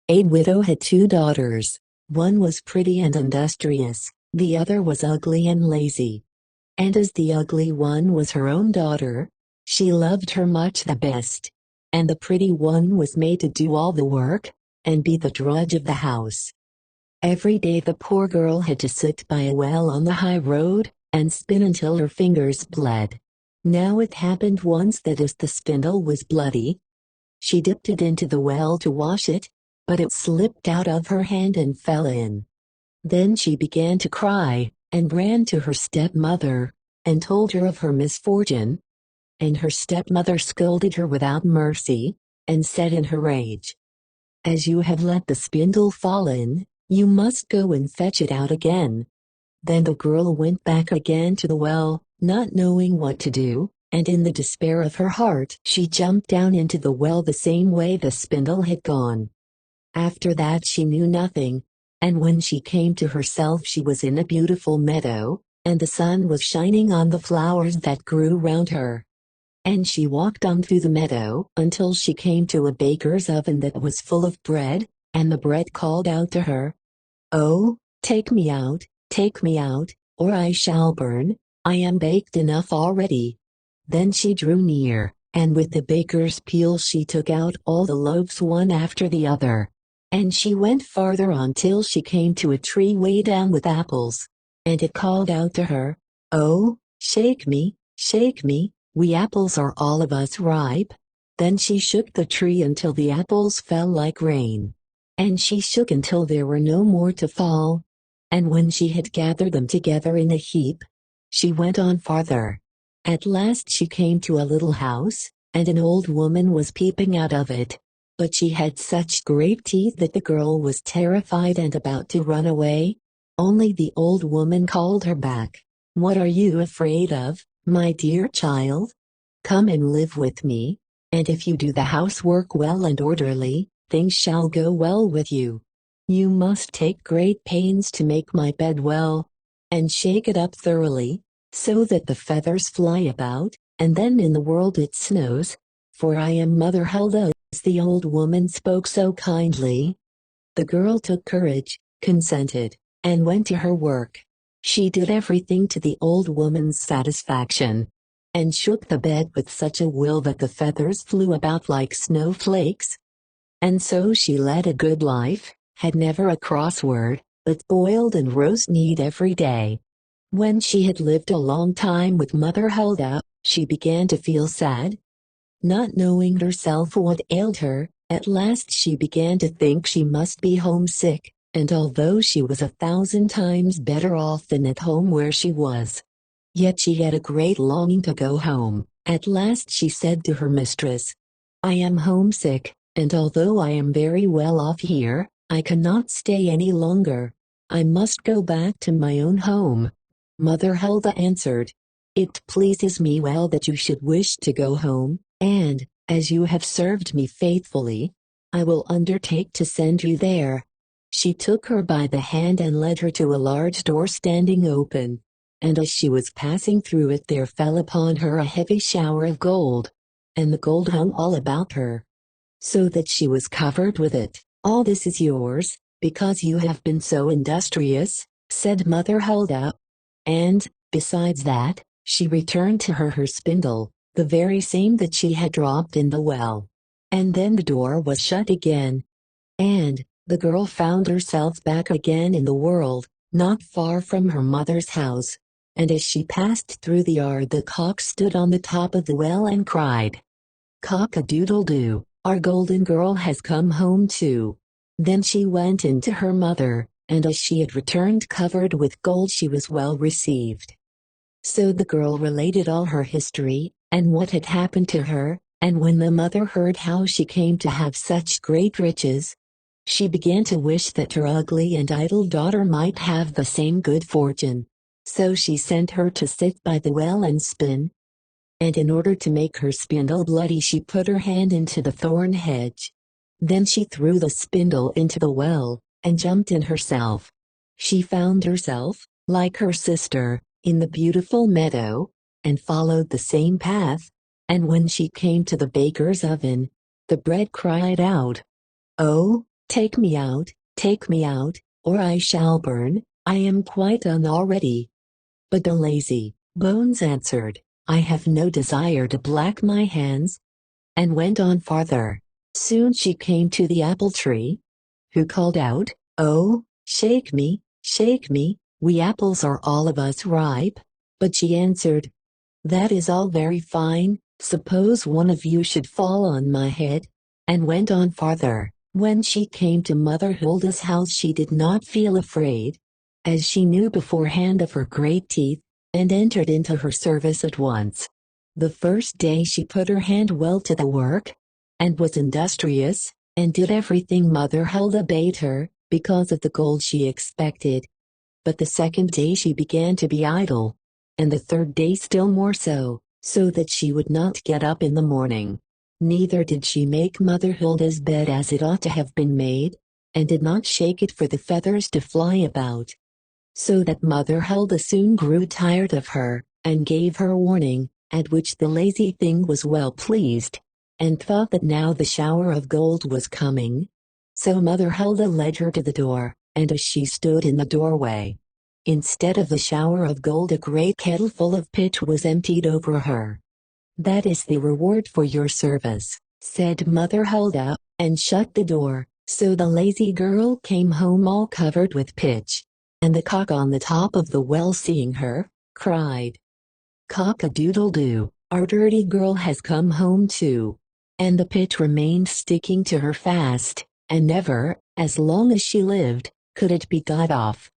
A widow had two daughters. One was pretty and industrious, the other was ugly and lazy. And as the ugly one was her own daughter, she loved her much the best. And the pretty one was made to do all the work, and be the drudge of the house. Every day the poor girl had to sit by a well on the high road, and spin until her fingers bled. Now it happened once that as the spindle was bloody, she dipped it into the well to wash it, but it slipped out of her hand and fell in. Then she began to cry, and ran to her stepmother, and told her of her misfortune. And her stepmother scolded her without mercy, and said in her rage, "As you have let the spindle fall in, you must go and fetch it out again." Then the girl went back again to the well, not knowing what to do, and in the despair of her heart she jumped down into the well the same way the spindle had gone. After that she knew nothing, and when she came to herself she was in a beautiful meadow, and the sun was shining on the flowers that grew round her. And she walked on through the meadow until she came to a baker's oven that was full of bread, and the bread called out to her, "Oh, take me out, or I shall burn, I am baked enough already." Then she drew near, and with the baker's peel she took out all the loaves one after the other. And she went farther on till she came to a tree way down with apples. And it called out to her, "Oh, shake me, we apples are all of us ripe." Then she shook the tree until the apples fell like rain. And she shook until there were no more to fall. And when she had gathered them together in a heap, she went on farther. At last she came to a little house, and an old woman was peeping out of it. But she had such great teeth that the girl was terrified and about to run away. Only the old woman called her back. "What are you afraid of, my dear child? Come and live with me, and if you do the housework well and orderly, things shall go well with you. You must take great pains to make my bed well, and shake it up thoroughly, so that the feathers fly about, and then in the world it snows, for I am Mother Hulda." As the old woman spoke so kindly, the girl took courage, consented, and went to her work. She did everything to the old woman's satisfaction, and shook the bed with such a will that the feathers flew about like snowflakes. And so she led a good life, had never a cross word, but boiled and roast meat every day. When she had lived a long time with Mother Hulda, she began to feel sad. Not knowing herself what ailed her, at last she began to think she must be homesick, and although she was 1,000 times better off than at home where she was, yet she had a great longing to go home. At last she said to her mistress, "I am homesick, and although I am very well off here, I cannot stay any longer. I must go back to my own home." Mother Hulda answered, "It pleases me well that you should wish to go home, and, as you have served me faithfully, I will undertake to send you there." She took her by the hand and led her to a large door standing open, and as she was passing through it there fell upon her a heavy shower of gold, and the gold hung all about her, so that she was covered with it. "All this is yours, because you have been so industrious," said Mother Hulda. And, besides that, she returned to her spindle, the very same that she had dropped in the well. And then the door was shut again. And the girl found herself back again in the world, not far from her mother's house. And as she passed through the yard the cock stood on the top of the well and cried, "Cock-a-doodle-doo, our golden girl has come home too." Then she went in to her mother, and as she had returned covered with gold she was well received. So the girl related all her history, and what had happened to her, and when the mother heard how she came to have such great riches, she began to wish that her ugly and idle daughter might have the same good fortune. So she sent her to sit by the well and spin. And in order to make her spindle bloody she put her hand into the thorn hedge. Then she threw the spindle into the well, and jumped in herself. She found herself, like her sister, in the beautiful meadow, and followed the same path, and when she came to the baker's oven, the bread cried out, "Oh, take me out, or I shall burn, I am quite done already." But the lazy bones answered, "I have no desire to black my hands," and went on farther. Soon she came to the apple tree, who called out, "Oh, shake me, we apples are all of us ripe." But she answered, "That is all very fine, suppose one of you should fall on my head," and went on farther. When she came to Mother Hulda's house she did not feel afraid, as she knew beforehand of her great teeth, and entered into her service at once. The first day she put her hand well to the work, and was industrious, and did everything Mother Hulda bade her, because of the gold she expected. But the second day she began to be idle, and the third day still more so, so that she would not get up in the morning. Neither did she make Mother Hulda's bed as it ought to have been made, and did not shake it for the feathers to fly about. So that Mother Hulda soon grew tired of her, and gave her warning, at which the lazy thing was well pleased, and thought that now the shower of gold was coming. So Mother Hulda led her to the door, and as she stood in the doorway, instead of the shower of gold a great kettle full of pitch was emptied over her. "That is the reward for your service," said Mother Hulda, and shut the door. So the lazy girl came home all covered with pitch, and the cock on the top of the well seeing her, cried, "Cock-a-doodle-doo, our dirty girl has come home too." And the pitch remained sticking to her fast, and never, as long as she lived, could it be got off.